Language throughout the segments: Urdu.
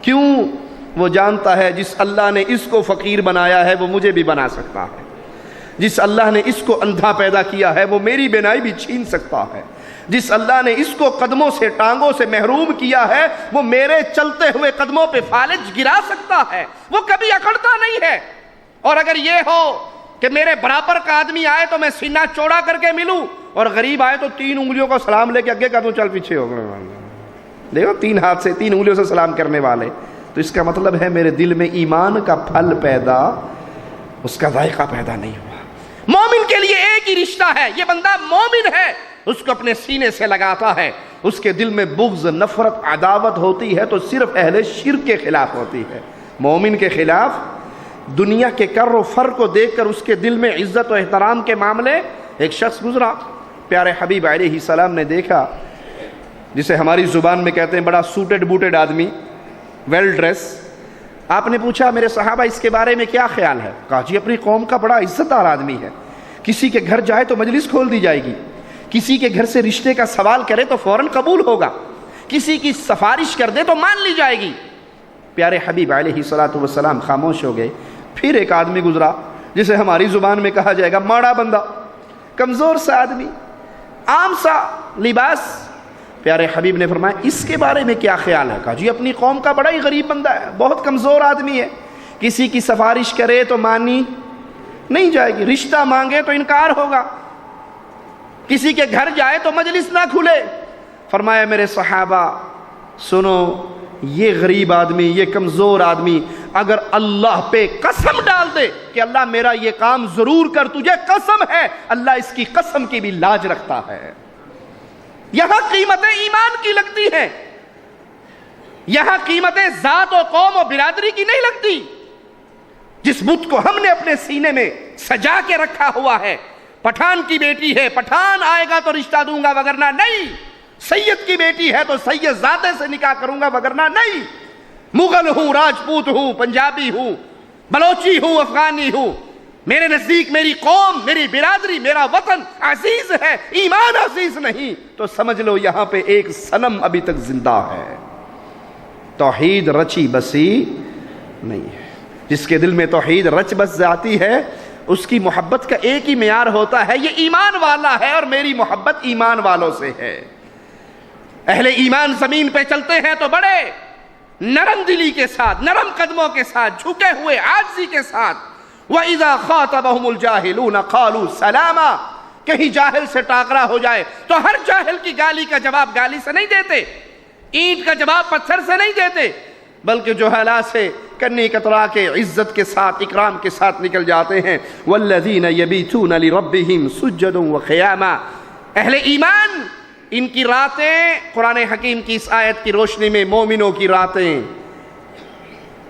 کیوں؟ وہ جانتا ہے جس اللہ نے اس کو فقیر بنایا ہے وہ مجھے بھی بنا سکتا ہے، جس اللہ نے اس کو اندھا پیدا کیا ہے وہ میری بینائی بھی چھین سکتا ہے، جس اللہ نے اس کو قدموں سے ٹانگوں سے محروم کیا ہے وہ میرے چلتے ہوئے قدموں پہ فالج گرا سکتا ہے، وہ کبھی اکڑتا نہیں ہے۔ اور اگر یہ ہو کہ میرے برابر کا آدمی آئے تو میں سینہ چوڑا کر کے ملوں، اور غریب آئے تو 3 انگلیوں کا سلام لے کے آگے کا تو چل پیچھے ہو گئے، دیکھو 3 ہاتھ سے 3 انگلیوں سے سلام کرنے والے، تو اس کا مطلب ہے میرے دل میں ایمان کا پھل پیدا، اس کا ذائقہ پیدا نہیں ہوا۔ مومن کے لیے ایک ہی رشتہ ہے، یہ بندہ مومن ہے، اس کو اپنے سینے سے لگاتا ہے، اس کے دل میں بغض، نفرت، عداوت ہوتی ہے تو صرف اہل شرک کے خلاف ہوتی ہے، مومن کے خلاف۔ دنیا کے کر و فر کو دیکھ کر اس کے دل میں عزت و احترام کے معاملے۔ ایک شخص گزرا، پیارے حبیب علیہ السلام نے دیکھا، جسے ہماری زبان میں کہتے ہیں بڑا سوٹڈ بوٹڈ آدمی، ویل ڈریس۔ آپ نے پوچھا میرے صحابہ اس کے بارے میں کیا خیال ہے؟ کہا جی اپنی قوم کا بڑا عزت دار آدمی ہے، کسی کے گھر جائے تو مجلس کھول دی جائے گی، کسی کے گھر سے رشتے کا سوال کرے تو فوراً قبول ہوگا، کسی کی سفارش کر دے تو مان لی جائے گی۔ پیارے حبیب علیہ السلام خاموش ہو گئے۔ پھر ایک آدمی گزرا جسے ہماری زبان میں کہا جائے گا ماڑا بندہ، کمزور سا آدمی، عام سا لباس۔ پیارے حبیب نے فرمایا اس کے بارے میں کیا خیال ہے؟ کہا جی اپنی قوم کا بڑا ہی غریب بندہ ہے، بہت کمزور آدمی ہے، کسی کی سفارش کرے تو مانی نہیں جائے گی، رشتہ مانگے تو انکار ہوگا، کسی کے گھر جائے تو مجلس نہ کھلے۔ فرمایا میرے صحابہ سنو، یہ غریب آدمی، یہ کمزور آدمی اگر اللہ پہ قسم ڈال دے کہ اللہ میرا یہ کام ضرور کر، تجھے قسم ہے، اللہ اس کی قسم کی بھی لاج رکھتا ہے۔ یہاں قیمتیں ایمان کی لگتی ہیں، یہاں قیمتیں ذات و قوم و برادری کی نہیں لگتی۔ جس بت کو ہم نے اپنے سینے میں سجا کے رکھا ہوا ہے، پٹھان کی بیٹی ہے، پٹھان آئے گا تو رشتہ دوں گا وگرنہ نہیں، سید کی بیٹی ہے تو سید ذاتے سے نکاح کروں گا وگرنہ نہیں، مغل ہوں، راجپوت ہوں، پنجابی ہوں، بلوچی ہوں، افغانی ہوں، میرے نزدیک میری قوم، میری برادری، میرا وطن عزیز ہے، ایمان عزیز نہیں تو سمجھ لو یہاں پہ ایک صنم ابھی تک زندہ ہے، توحید رچی بسی نہیں ہے۔ جس کے دل میں توحید رچ بس جاتی ہے اس کی محبت کا ایک ہی معیار ہوتا ہے، یہ ایمان والا ہے اور میری محبت ایمان والوں سے ہے۔ اہل ایمان زمین پہ چلتے ہیں تو بڑے نرم دلی کے ساتھ، نرم قدموں کے ساتھ، جھکے ہوئے عاجزی کے ساتھ۔ وَإِذَا خَاطَبَهُمُ الْجَاهِلُونَ قَالُوا سَلَامًا، کہیں جاہل سے ٹاکرا ہو جائے تو ہر جاہل کی گالی کا جواب گالی سے نہیں دیتے، اینٹ کا جواب پتھر سے نہیں دیتے، بلکہ جہلا سے کنی کترا کے عزت کے ساتھ، اکرام کے ساتھ نکل جاتے ہیں۔ وَالَّذِينَ يَبِيتُونَ لِرَبِّهِمْ سُجَّدًا وَقِيَامًا، اہل ایمان ان کی راتیں قرآن حکیم کی اس آیت کی روشنی میں مومنوں کی راتیں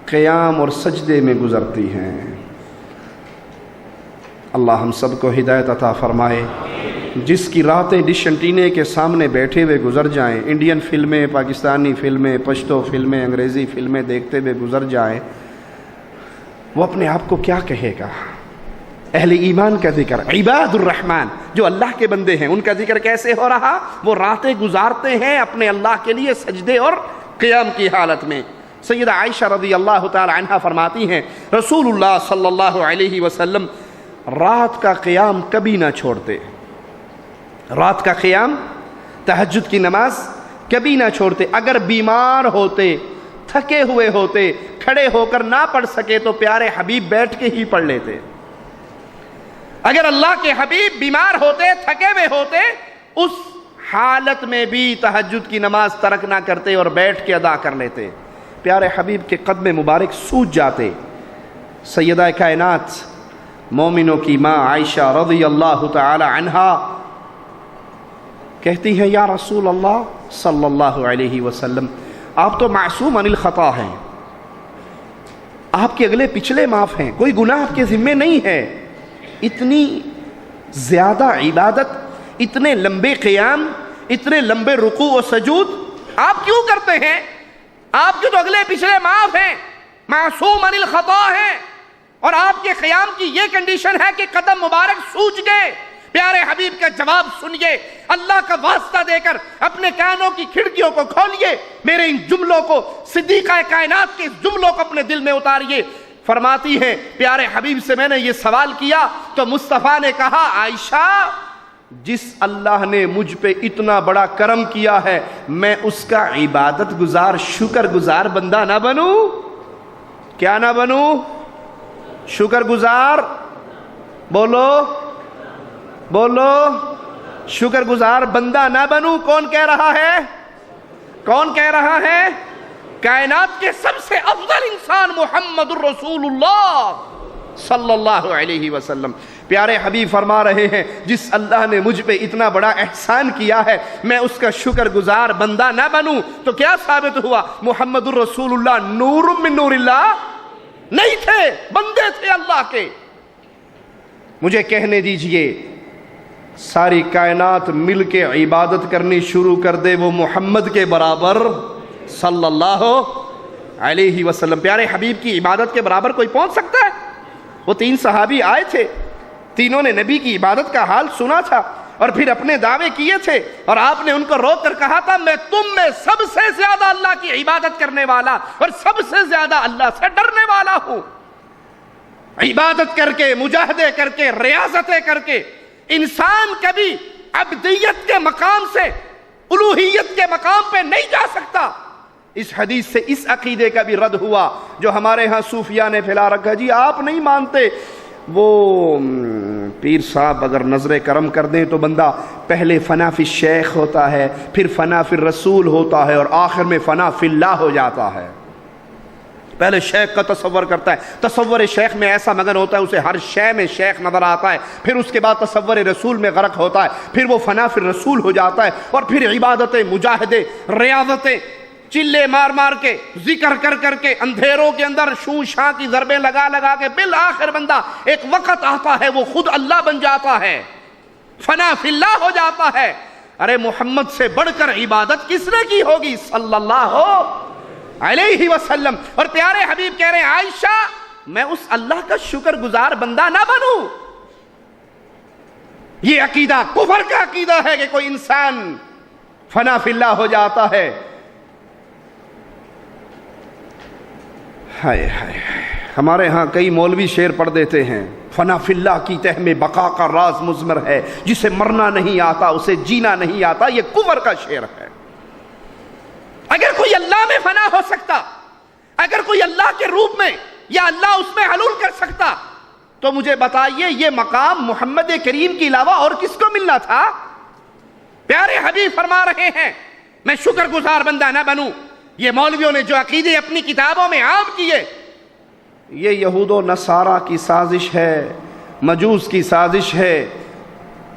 قیام اور سجدے میں گزرتی ہیں۔ اللہ ہم سب کو ہدایت عطا فرمائے۔ جس کی راتیں ڈش انٹینے کے سامنے بیٹھے ہوئے گزر جائیں، انڈین فلمیں، پاکستانی فلمیں، پشتو فلمیں، انگریزی فلمیں دیکھتے ہوئے گزر جائیں، وہ اپنے آپ کو کیا کہے گا؟ اہل ایمان کا ذکر، عباد الرحمن جو اللہ کے بندے ہیں، ان کا ذکر کیسے ہو رہا؟ وہ راتیں گزارتے ہیں اپنے اللہ کے لیے سجدے اور قیام کی حالت میں۔ سیدہ عائشہ رضی اللہ تعالی عنہا فرماتی ہیں رسول اللہ صلی اللہ علیہ وسلم رات کا قیام کبھی نہ چھوڑتے، رات کا قیام، تہجد کی نماز کبھی نہ چھوڑتے۔ اگر بیمار ہوتے، تھکے ہوئے ہوتے، کھڑے ہو کر نہ پڑھ سکے تو پیارے حبیب بیٹھ کے ہی پڑھ لیتے۔ اگر اللہ کے حبیب بیمار ہوتے، تھکے ہوئے ہوتے، اس حالت میں بھی تہجد کی نماز ترک نہ کرتے اور بیٹھ کے ادا کر لیتے۔ پیارے حبیب کے قدم مبارک سوج جاتے۔ سیدہ کائنات مومنوں کی ماں عائشہ رضی اللہ تعالی عنہا کہتی ہیں یا رسول اللہ صلی اللہ علیہ وسلم، آپ تو معصوم عن الخطا ہیں، آپ کے اگلے پچھلے معاف ہیں، کوئی گناہ آپ کے ذمے نہیں ہے، اتنی زیادہ عبادت، اتنے لمبے قیام، اتنے لمبے رکوع و سجود آپ کیوں کرتے ہیں؟ آپ کے تو اگلے پچھلے معاف ہیں، معصوم عن الخطا ہیں، اور آپ کے قیام کی یہ کنڈیشن ہے کہ قدم مبارک سوج گئے، پیارے حبیب کا جواب سنیے، اللہ کا واسطہ دے کر اپنے کانوں کی کھڑکیوں کو کھولیے، میرے ان جملوں کو، صدیقہ کائنات کے جملوں کو اپنے دل میں اتاریے۔ فرماتی ہیں پیارے حبیب سے میں نے یہ سوال کیا تو مصطفیٰ نے کہا، عائشہ جس اللہ نے مجھ پہ اتنا بڑا کرم کیا ہے، میں اس کا عبادت گزار، شکر گزار بندہ نہ بنوں؟ کیا نہ بنوں؟ شکر گزار، بولو بولو، شکر گزار بندہ نہ بنوں؟ کون کہہ رہا ہے؟ کون کہہ رہا ہے؟ کائنات کے سب سے افضل انسان محمد الرسول اللہ صلی اللہ علیہ وسلم۔ پیارے حبیب فرما رہے ہیں جس اللہ نے مجھ پہ اتنا بڑا احسان کیا ہے، میں اس کا شکر گزار بندہ نہ بنوں؟ تو کیا ثابت ہوا؟ محمد الرسول اللہ نور من نور اللہ نہیں تھے، بندے تھے اللہ کے۔ مجھے کہنے دیجئے ساری کائنات مل کے عبادت کرنی شروع کر دے، وہ محمد کے برابر صلی اللہ علیہ وسلم، پیارے حبیب کی عبادت کے برابر کوئی پہنچ سکتا ہے؟ وہ 3 صحابی آئے تھے، تینوں نے نبی کی عبادت کا حال سنا تھا اور پھر اپنے دعوے کیے تھے، اور آپ نے ان کو روک کر کہا تھا میں تم میں سب سے زیادہ اللہ کی عبادت کرنے والا اور سب سے زیادہ اللہ سے ڈرنے والا ہوں۔ عبادت کر کے، مجاہدے کر کے، ریاضتیں کر کے انسان کبھی عبدیت کے مقام سے الوہیت کے مقام پہ نہیں جا سکتا۔ اس حدیث سے اس عقیدے کا بھی رد ہوا جو ہمارے ہاں صوفیاء نے پھیلا رکھا، جی آپ نہیں مانتے وہ پیر صاحب اگر نظر کرم کر دیں تو بندہ پہلے فنا فی الشیخ ہوتا ہے، پھر فنا فی الرسول ہوتا ہے اور آخر میں فنا فی اللہ ہو جاتا ہے۔ پہلے شیخ کا تصور کرتا ہے، تصور شیخ میں ایسا مگن ہوتا ہے اسے ہر شے میں شیخ نظر آتا ہے، پھر اس کے بعد تصور رسول میں غرق ہوتا ہے، پھر وہ فنا فی الرسول ہو جاتا ہے، اور پھر عبادتیں، مجاہدے، ریاضتیں، چلے مار مار کے، ذکر کر کر کے، اندھیروں کے اندر شوں شاں کی ضربیں لگا لگا کے بالآخر بندہ ایک وقت آتا ہے وہ خود اللہ بن جاتا ہے، فنا فی اللہ ہو جاتا ہے۔ ارے محمد سے بڑھ کر عبادت کس نے کی ہوگی صلی اللہ علیہ وسلم؟ اور پیارے حبیب کہہ رہے ہیں عائشہ میں اس اللہ کا شکر گزار بندہ نہ بنوں؟ یہ عقیدہ کفر کا عقیدہ ہے کہ کوئی انسان فنا فی اللہ ہو جاتا ہے۔ ہائے ہائے، ہمارے ہاں کئی مولوی شعر پڑھ دیتے ہیں، فنا فی اللہ کی تہ میں بقا کا راز مضمر ہے، جسے مرنا نہیں آتا اسے جینا نہیں آتا، یہ کفر کا شعر ہے۔ اگر کوئی اللہ میں فنا ہو سکتا، اگر کوئی اللہ کے روپ میں یا اللہ اس میں حلول کر سکتا تو مجھے بتائیے یہ مقام محمد کریم کے علاوہ اور کس کو ملنا تھا؟ پیارے حبیب فرما رہے ہیں میں شکر گزار بندہ نہ بنوں۔ یہ مولویوں نے جو عقیدے اپنی کتابوں میں عام کیے، یہ یہود و نصارہ کی سازش ہے، مجوس کی سازش ہے۔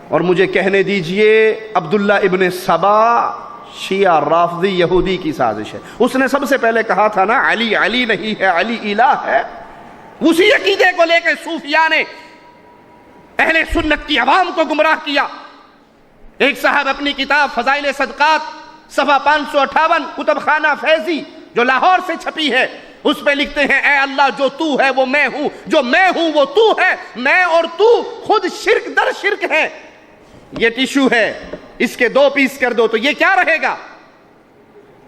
اور مجھے کہنے دیجئے عبداللہ ابن سبا شیعہ رافضی یہودی کی سازش ہے۔ اس نے سب سے پہلے کہا تھا نا علی علی نہیں ہے، علی الہ ہے۔ اسی عقیدے کو لے کے صوفیاء نے اہل سنت کی عوام کو گمراہ کیا۔ ایک صاحب اپنی کتاب فضائل صدقات صفحہ 558 کتب خانہ فیضی جو لاہور سے چھپی ہے، اس پہ لکھتے ہیں اے اللہ جو تو ہے وہ میں ہوں، جو میں ہوں وہ تو ہے، میں اور تو خود شرک در شرک ہے۔ یہ ٹیشو ہے، اس کے 2 پیس کر دو تو یہ کیا رہے گا؟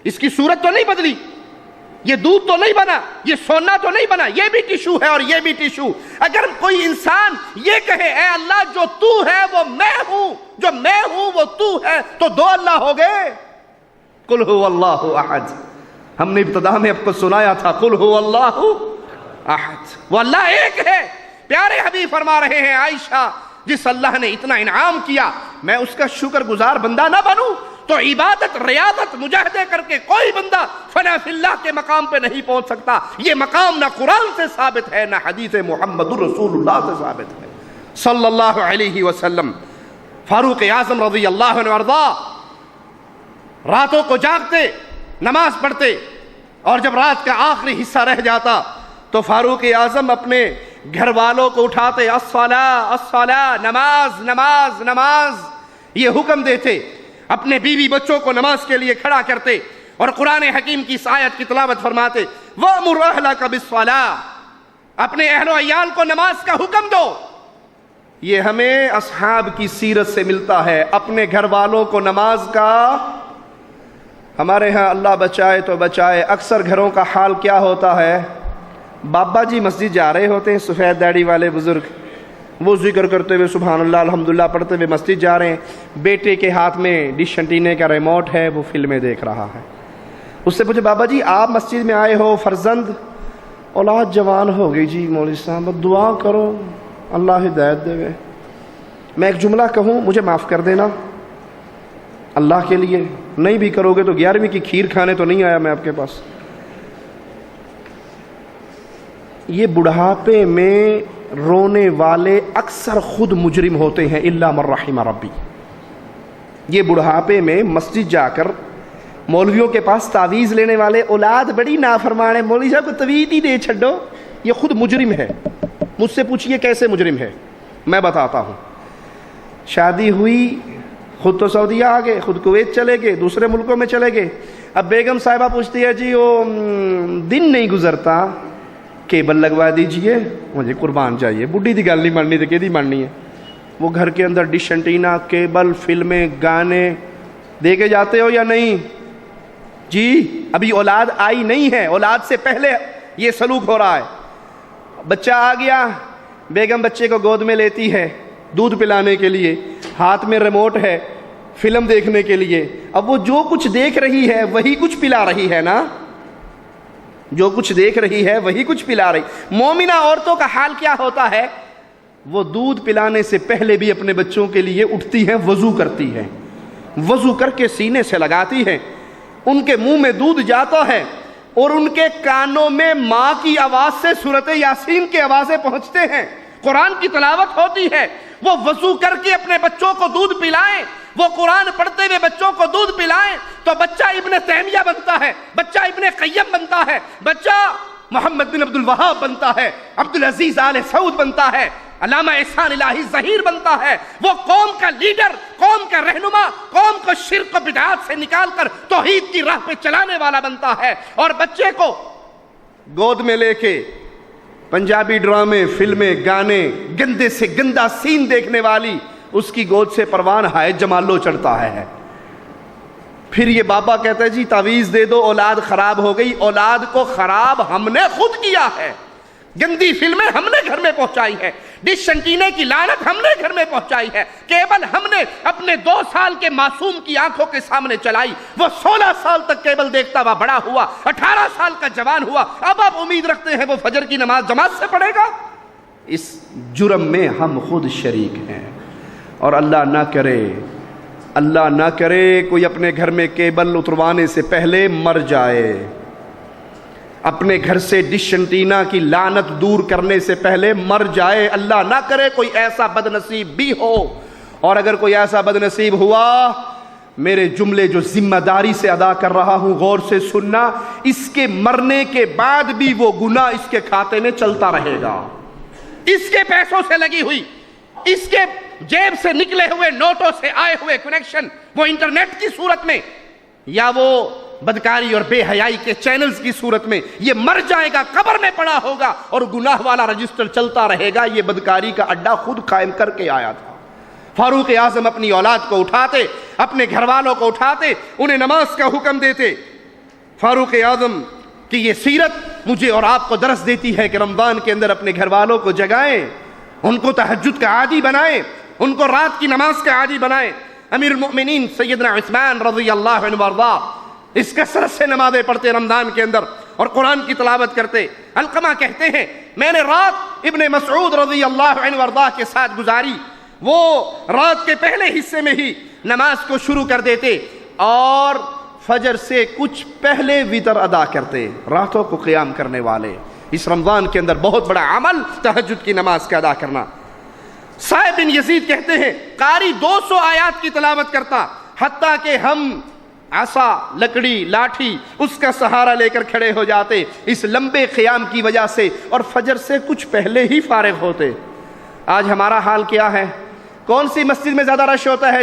اس کی صورت تو نہیں بدلی، یہ دودھ تو نہیں بنا، یہ سونا تو نہیں بنا، یہ بھی ٹیشو ہے اور یہ بھی ٹیشو۔ اگر کوئی انسان یہ کہے اے اللہ جو تو ہے وہ میں ہوں، جو میں ہوں وہ تو ہے، تو 2 اللہ ہو گئے۔ قل هو اللہ احد، ہم نے ابتدا میں آپ کو سنایا تھا قل هو اللہ احد، وہ اللہ ایک ہے۔ پیارے حبیب فرما رہے ہیں عائشہ جس اللہ نے اتنا انعام کیا میں اس کا شکر گزار بندہ نہ بنوں؟ تو عبادت، ریاضت، مجاہدے کر کے کوئی بندہ فنا فی اللہ کے مقام پہ نہیں پہنچ سکتا۔ یہ مقام نہ قرآن سے ثابت ہے نہ حدیث محمد الرسول اللہ سے ثابت ہے صلی اللہ علیہ وسلم۔ فاروق اعظم رضی اللہ عنہ وارضا راتوں کو جاگتے، نماز پڑھتے، اور جب رات کا آخری حصہ رہ جاتا تو فاروق اعظم اپنے گھر والوں کو اٹھاتے، الصلاۃ الصلاۃ، نماز نماز نماز، یہ حکم دیتے، اپنے بیوی بچوں کو نماز کے لیے کھڑا کرتے اور قرآن حکیم کی اس آیت کی تلاوت فرماتے وَأْمُرْ أَهْلَكَ بِالصَّلَاةِ، اپنے اہل و عیال کو نماز کا حکم دو۔ یہ ہمیں اصحاب کی سیرت سے ملتا ہے، اپنے گھر والوں کو نماز کا۔ ہمارے ہاں اللہ بچائے تو بچائے، اکثر گھروں کا حال کیا ہوتا ہے، بابا جی مسجد جا رہے ہوتے ہیں، سفید داڑھی والے بزرگ، وہ ذکر کرتے ہوئے سبحان اللہ الحمدللہ پڑھتے ہوئے مسجد جا رہے ہیں، بیٹے کے ہاتھ میں ڈش انٹینے کا ریموٹ ہے، وہ فلمیں دیکھ رہا ہے۔ اس سے پوچھے بابا جی آپ مسجد میں آئے ہو، فرزند اولاد جوان ہو گئی جی مولوی صاحب، دعا کرو اللہ ہدایت دے۔ میں ایک جملہ کہوں، مجھے معاف کر دینا اللہ کے لیے، نہیں بھی کرو گے تو 11ویں کی کھیر کھانے تو نہیں آیا میں آپ کے پاس۔ یہ بڑھاپے میں رونے والے اکثر خود مجرم ہوتے ہیں، الا من رحم ربی۔ یہ بڑھاپے میں مسجد جا کر مولویوں کے پاس تعویذ لینے والے، اولاد بڑی نافرمان ہے، مولوی صاحب کو تعویذ ہی دے چھڈو، یہ خود مجرم ہے۔ مجھ سے پوچھئے کیسے مجرم ہے، میں بتاتا ہوں۔ شادی ہوئی، خود تو سعودیہ آ گئے، خود کویت چلے گئے، دوسرے ملکوں میں چلے گئے، اب بیگم صاحبہ پوچھتی ہے جی وہ دن نہیں گزرتا، کیبل لگوا دیجئے، مجھے قربان چاہیے، بڈھی دی گل نہیں ماننی تو کیدی ماننی ہے۔ وہ گھر کے اندر ڈش انٹینا، کیبل، فلمیں، گانے دے کے جاتے ہو یا نہیں؟ جی ابھی اولاد آئی نہیں ہے، اولاد سے پہلے یہ سلوک ہو رہا ہے۔ بچہ آ گیا، بیگم بچے کو گود میں لیتی ہے دودھ پلانے کے لیے، ہاتھ میں ریموٹ ہے فلم دیکھنے کے لیے، اب وہ جو کچھ دیکھ رہی ہے وہی کچھ پلا رہی ہے نا، جو کچھ دیکھ رہی ہے وہی کچھ پلا رہی۔ مومنہ عورتوں کا حال کیا ہوتا ہے، وہ دودھ پلانے سے پہلے بھی اپنے بچوں کے لیے اٹھتی ہیں، وضو کرتی ہیں، وضو کر کے سینے سے لگاتی ہیں، ان کے منہ میں دودھ جاتا ہے اور ان کے کانوں میں ماں کی آواز سے سورۃ یاسین کی آوازیں پہنچتے ہیں، قرآن کی تلاوت ہوتی ہے، وہ وضو کر کے اپنے بچوں کو دودھ پلائیں، وہ قرآن پڑھتے ہوئے بچوں کو دودھ پلائیں تو بچہ ابن تیمیہ بنتا ہے، بچہ ابن قیم بنتا ہے، بچہ محمد بن عبد الوہاب بنتا ہے، عبدالعزیز آل سعود بنتا ہے، علامہ احسان الہی ظہیر بنتا ہے، وہ قوم کا لیڈر، قوم کا رہنما، قوم کو شرک و بدعات سے نکال کر توحید کی راہ پہ چلانے والا بنتا ہے۔ اور بچے کو گود میں لے کے پنجابی ڈرامے، فلمیں، گانے، گندے سے گندا سین دیکھنے والی اس کی گود سے پروان ہائے جمالو چڑھتا ہے۔ پھر یہ بابا کہتا ہے جی تعویذ دے دو اولاد خراب ہو گئی، اولاد کو خراب ہم نے خود کیا ہے، گندی فلمیں ہم نے گھر میں پہنچائی ہے، ڈش انٹینے کی لعنت ہم نے گھر میں پہنچائی ہے، کیبل ہم نے اپنے 2 سال کے معصوم کی آنکھوں کے سامنے چلائی، وہ 16 سال تک کیبل دیکھتا ہوا بڑا ہوا، 18 سال کا جوان ہوا، اب آپ امید رکھتے ہیں وہ فجر کی نماز جماعت سے پڑھے گا؟ اس جرم میں ہم خود شریک ہیں۔ اور اللہ نہ کرے کوئی اپنے گھر میں کیبل اتروانے سے پہلے مر جائے، اپنے گھر سے ڈش انٹینا کی لعنت دور کرنے سے پہلے مر جائے، اللہ نہ کرے کوئی ایسا بد نصیب بھی ہو۔ اور اگر کوئی ایسا بد نصیب ہوا، میرے جملے جو ذمہ داری سے ادا کر رہا ہوں غور سے سننا، اس کے مرنے کے بعد بھی وہ گناہ اس کے کھاتے میں چلتا رہے گا، اس کے پیسوں سے لگی ہوئی، اس کے جیب سے نکلے ہوئے نوٹوں سے آئے ہوئے کنیکشن، وہ انٹرنیٹ کی صورت میں یا وہ بدکاری اور بے حیائی کے چینلز کی صورت میں، یہ مر جائے گا، قبر میں پڑا ہوگا اور گناہ والا رجسٹر چلتا رہے گا۔ یہ بدکاری کا اڈا خود قائم کر کے آیا تھا۔ فاروق اعظم اپنی اولاد کو اٹھاتے، اپنے گھر والوں کو اٹھاتے، انہیں نماز کا حکم دیتے۔ فاروق اعظم کی یہ سیرت مجھے اور آپ کو درس دیتی ہے کہ رمضان کے اندر اپنے گھر والوں کو جگائیں، ان کو تہجد کا عادی بنائیں، ان کو رات کی نماز کا عادی بنائیں۔ امیر المؤمنین سیدنا عثمان رضی اللہ عنہ وارضا اس کثرت سے نمازیں پڑھتے رمضان کے اندر اور قرآن کی تلاوت کرتے۔ علقمہ کہتے ہیں میں نے رات ابن مسعود رضی اللہ عنہ وارضا کے ساتھ گزاری، وہ رات کے پہلے حصے میں ہی نماز کو شروع کر دیتے اور فجر سے کچھ پہلے وتر ادا کرتے۔ راتوں کو قیام کرنے والے، اس رمضان کے اندر بہت بڑا عمل تہجد کی نماز کا ادا کرنا۔ صاحب بن یزید کہتے ہیں قاری 200 آیات کی تلاوت کرتا، حتیٰ کہ ہم عصا، لکڑی، لاٹھی اس کا سہارا لے کر کھڑے ہو جاتے اس لمبے قیام کی وجہ سے، اور فجر سے کچھ پہلے ہی فارغ ہوتے۔ آج ہمارا حال کیا ہے؟ کون سی مسجد میں زیادہ رش ہوتا ہے؟